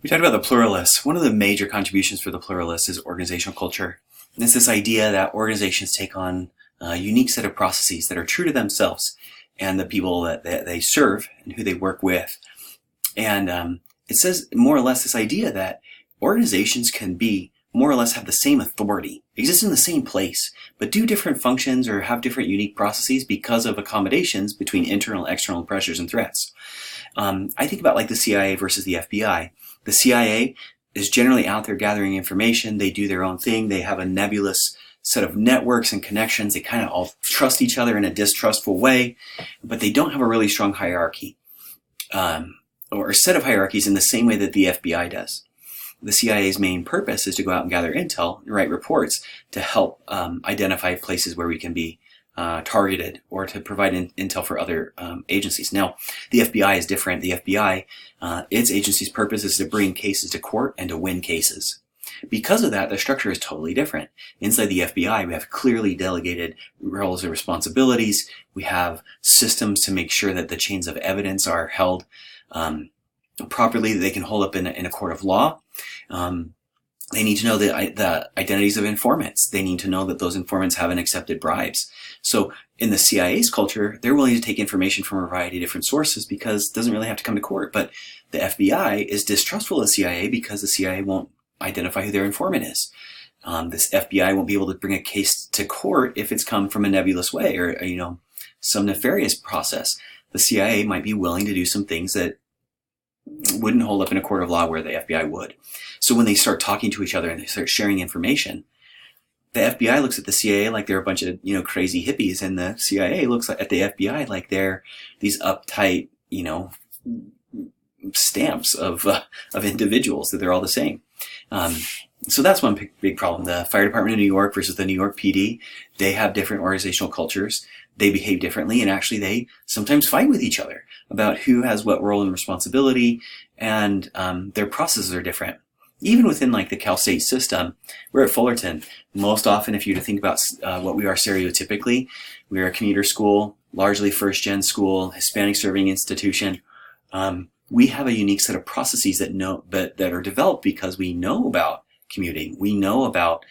We talked about the pluralists. One of the major contributions for the pluralists is organizational culture. And it's this idea that organizations take on a unique set of processes that are true to themselves and the people that they serve and who they work with. And it says more or less this idea that organizations can be more or less have the same authority, exist in the same place, but do different functions or have different unique processes because of accommodations between internal and external pressures and threats. I think about like the CIA versus the FBI. The CIA is generally out there gathering information. They do their own thing. They have a nebulous set of networks and connections. They kind of all trust each other in a distrustful way, but they don't have a really strong hierarchy or a set of hierarchies in the same way that the FBI does. The CIA's main purpose is to go out and gather intel and write reports to help identify places where we can be targeted or to provide intel for other agencies. Now, the FBI is different. The FBI, its agency's purpose is to bring cases to court and to win cases. Because of that, the structure is totally different. Inside the FBI, we have clearly delegated roles and responsibilities. We have systems to make sure that the chains of evidence are held properly, that they can hold up in a court of law. They need to know the identities of informants. They need to know that those informants haven't accepted bribes. So in the CIA's culture, they're willing to take information from a variety of different sources because it doesn't really have to come to court. But the FBI is distrustful of the CIA because the CIA won't identify who their informant is. This FBI won't be able to bring a case to court if it's come from a nebulous way or some nefarious process. The CIA might be willing to do some things that wouldn't hold up in a court of law where the FBI would. So when they start talking to each other and they start sharing information, the FBI looks at the CIA like they're a bunch of crazy hippies, and the CIA looks at the FBI like they're these uptight stamps of individuals, that they're all the same. So that's one big problem. The fire department in New York versus the New York PD, they have different organizational cultures. They behave differently, and actually they sometimes fight with each other about who has what role and responsibility, and their processes are different. Even within like the Cal State system, we're at Fullerton. Most often, if you were to think about what we are stereotypically, we're a commuter school, largely first-gen school, Hispanic serving institution. We have a unique set of processes that are developed because we know about commuting. We know about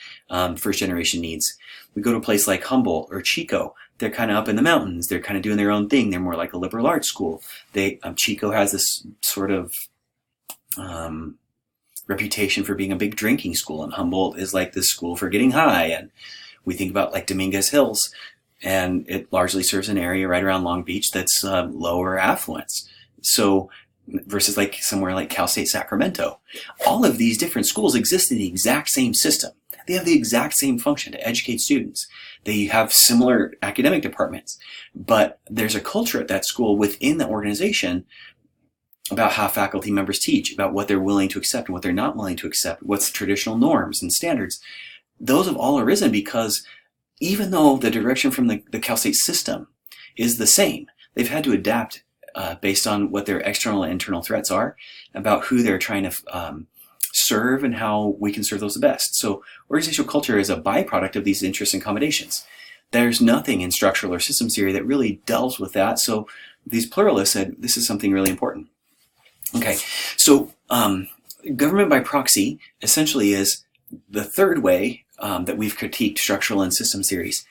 first-generation needs. We go to a place like Humboldt or Chico. They're kind of up in the mountains. They're kind of doing their own thing. They're more like a liberal arts school. Chico has this sort of reputation for being a big drinking school, and Humboldt is like this school for getting high. And we think about like Dominguez Hills, and it largely serves an area right around Long Beach that's lower affluence. So versus like somewhere like Cal State Sacramento. All of these different schools exist in the exact same system. They have the exact same function to educate students. They have similar academic departments, but there's a culture at that school within the organization about how faculty members teach, about what they're willing to accept and what they're not willing to accept, what's traditional norms and standards. Those have all arisen because even though the direction from the Cal State system is the same, they've had to adapt based on what their external and internal threats are, about who they're trying to serve and how we can serve those the best. So organizational culture is a byproduct of these interests and accommodations. There's nothing in structural or systems theory that really delves with that. So these pluralists said this is something really important. Okay, so government by proxy essentially is the third way that we've critiqued structural and systems theories.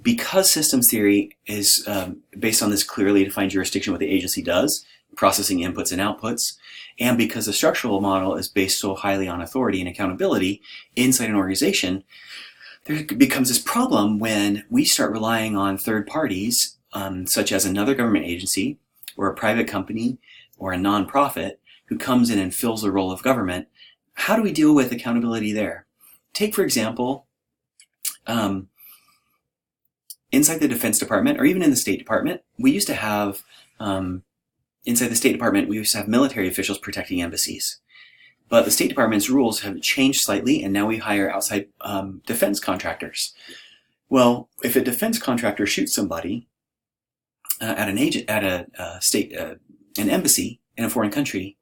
Because systems theory is based on this clearly defined jurisdiction, what the agency does, processing inputs and outputs, and because the structural model is based so highly on authority and accountability inside an organization, there becomes this problem when we start relying on third parties, such as another government agency or a private company or a nonprofit who comes in and fills the role of government. How do we deal with accountability there? Take, for example, inside the Defense Department or even in the State Department, we used to have, inside the State Department, we used to have military officials protecting embassies. But the State Department's rules have changed slightly, and now we hire outside defense contractors. Well, if a defense contractor shoots somebody at an embassy in a foreign country,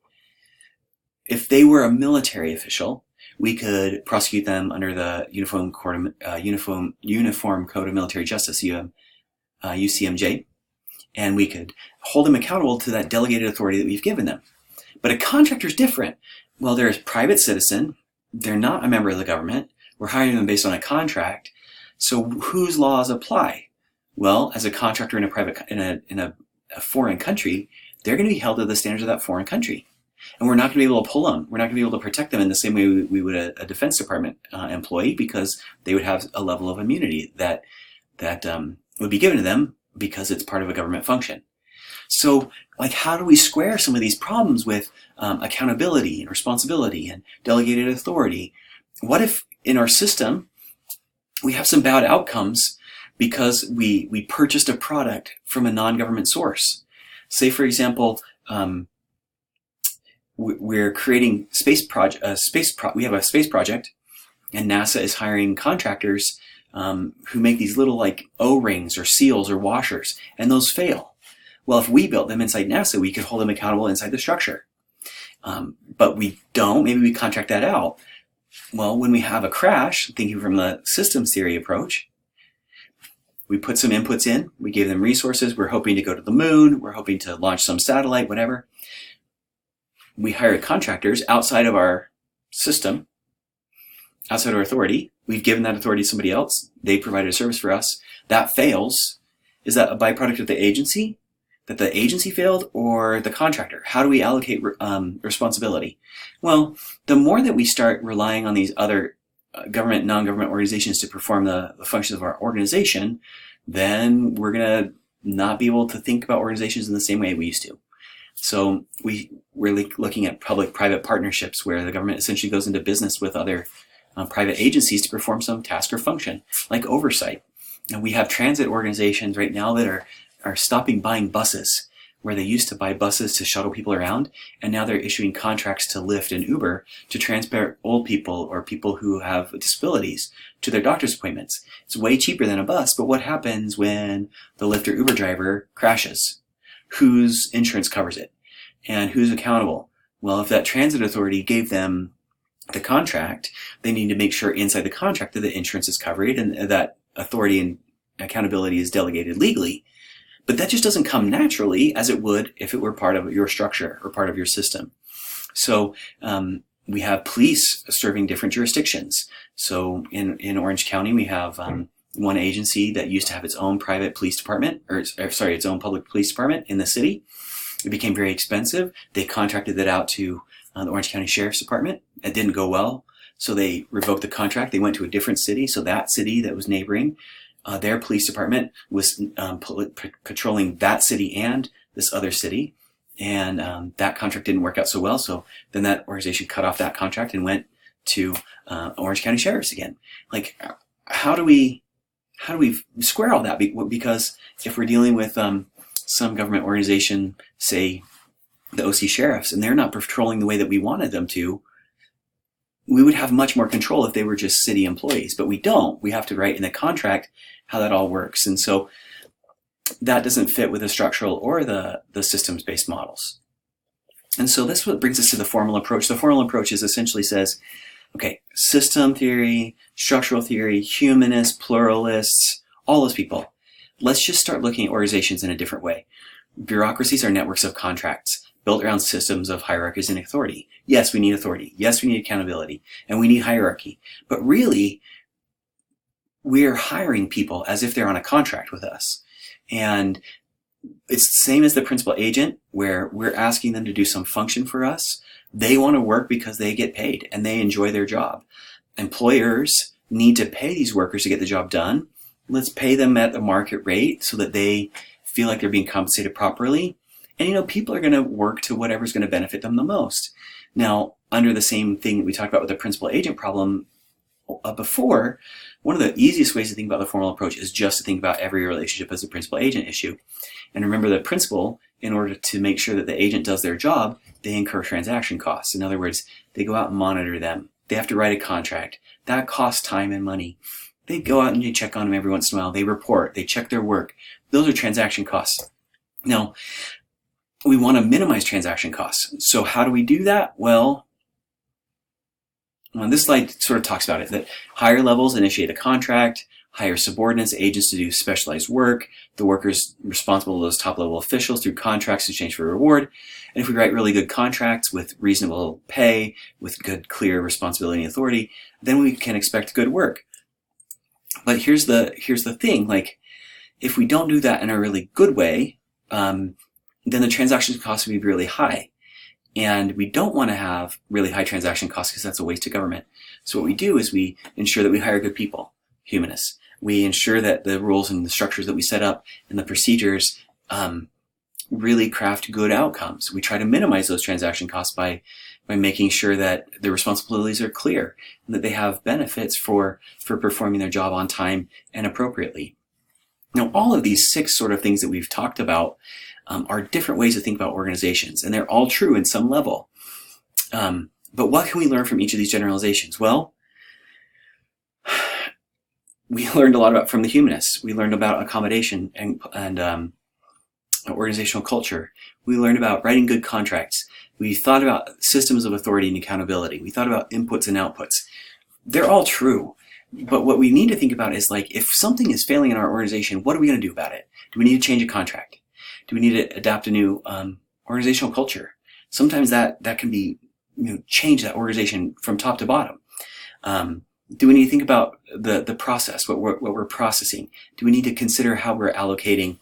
if they were a military official, we could prosecute them under the Uniform Code of Military Justice, UCMJ, and we could hold them accountable to that delegated authority that we've given them. But a contractor is different. Well, they're a private citizen. They're not a member of the government. We're hiring them based on a contract. So whose laws apply? Well, as a contractor in a foreign country, they're going to be held to the standards of that foreign country. And we're not going to be able to pull them. We're not going to be able to protect them in the same way we would a Defense Department employee, because they would have a level of immunity that would be given to them because it's part of a government function. So, like, how do we square some of these problems with accountability and responsibility and delegated authority? What if in our system we have some bad outcomes because we purchased a product from a non-government source? Say, for example, we're creating we have a space project, and NASA is hiring contractors who make these little like O-rings or seals or washers, and those fail. Well, if we built them inside NASA, we could hold them accountable inside the structure. But we don't. Maybe we contract that out. Well, when we have a crash, thinking from the systems theory approach, we put some inputs in. We gave them resources. We're hoping to go to the moon. We're hoping to launch some satellite, whatever. We hired contractors outside of our system, outside of our authority. We've given that authority to somebody else. They provided a service for us. That fails. Is that a byproduct of the agency? That the agency failed, or the contractor? How do we allocate responsibility? Well, the more that we start relying on these other government, non-government organizations to perform the functions of our organization, then we're going to not be able to think about organizations in the same way we used to. So we're looking at public-private partnerships where the government essentially goes into business with other private agencies to perform some task or function, like oversight. And we have transit organizations right now that are stopping buying buses, where they used to buy buses to shuttle people around, and now they're issuing contracts to Lyft and Uber to transport old people or people who have disabilities to their doctor's appointments. It's way cheaper than a bus, but what happens when the Lyft or Uber driver crashes? Whose insurance covers it? And who's accountable? Well, if that transit authority gave them the contract, they need to make sure inside the contract that the insurance is covered and that authority and accountability is delegated legally. But that just doesn't come naturally as it would if it were part of your structure or part of your system. So we have police serving different jurisdictions. So in Orange County, we have one agency that used to have its own private police department, its own public police department in the city. It became very expensive. They contracted that out to the Orange County Sheriff's Department. It didn't go well, so they revoked the contract. They went to a different city. So that city that was neighboring, their police department was patrolling that city and this other city, and that contract didn't work out so well. So then that organization cut off that contract and went to Orange County Sheriff's again. Like, how do we square all that? Because if we're dealing with some government organization, say the OC sheriffs, and they're not patrolling the way that we wanted them to, we would have much more control if they were just city employees, but we don't. We have to write in the contract how that all works. And so that doesn't fit with the structural or the systems-based models. And so that's what brings us to the formal approach. The formal approach essentially says, okay, system theory, structural theory, humanists, pluralists, all those people. Let's just start looking at organizations in a different way. Bureaucracies are networks of contracts built around systems of hierarchies and authority. Yes, we need authority. Yes, we need accountability. And we need hierarchy. But really, we're hiring people as if they're on a contract with us. And it's the same as the principal agent, where we're asking them to do some function for us. They want to work because they get paid and they enjoy their job. Employers need to pay these workers to get the job done. Let's pay them at the market rate so that they feel like they're being compensated properly. And, people are going to work to whatever's going to benefit them the most. Now, under the same thing that we talked about with the principal agent problem before, one of the easiest ways to think about the formal approach is just to think about every relationship as a principal agent issue. And remember, the principal, in order to make sure that the agent does their job, they incur transaction costs. In other words, they go out and monitor them. They have to write a contract. That costs time and money. They go out and they check on them every once in a while. They report. They check their work. Those are transaction costs. Now, we want to minimize transaction costs. So how do we do that? Well, this slide sort of talks about it, that higher levels initiate a contract, hire subordinates, agents to do specialized work, the workers responsible to those top-level officials through contracts in exchange for reward. And if we write really good contracts with reasonable pay, with good, clear responsibility and authority, then we can expect good work. But here's the thing, like, if we don't do that in a really good way, then the transaction costs will be really high. And we don't want to have really high transaction costs because that's a waste of government. So what we do is we ensure that we hire good people, humanists. We ensure that the rules and the structures that we set up and the procedures really craft good outcomes. We try to minimize those transaction costs by making sure that the responsibilities are clear and that they have benefits for performing their job on time and appropriately. Now, all of these 6 sort of things that we've talked about are different ways to think about organizations, and they're all true in some level. But what can we learn from each of these generalizations? Well, we learned a lot from the humanists. We learned about accommodation and organizational culture. We learned about writing good contracts. We thought about systems of authority and accountability. We thought about inputs and outputs. They're all true. But what we need to think about is, like, if something is failing in our organization, what are we going to do about it? Do we need to change a contract? Do we need to adapt a new organizational culture? Sometimes that can be, change that organization from top to bottom. Do we need to think about the process, what we're processing? Do we need to consider how we're allocating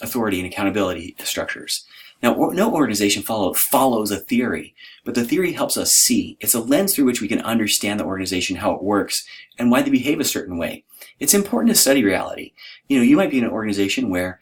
authority and accountability structures? Now, no organization follows a theory, but the theory helps us see. It's a lens through which we can understand the organization, how it works, and why they behave a certain way. It's important to study reality. You might be in an organization where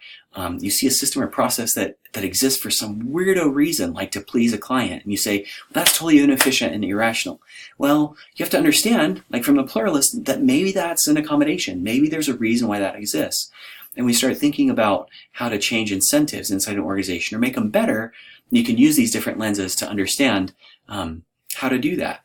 you see a system or process that exists for some weirdo reason, like to please a client, and you say, that's totally inefficient and irrational. Well, you have to understand, like from the pluralist, that maybe that's an accommodation. Maybe there's a reason why that exists. And we start thinking about how to change incentives inside an organization or make them better. You can use these different lenses to understand how to do that.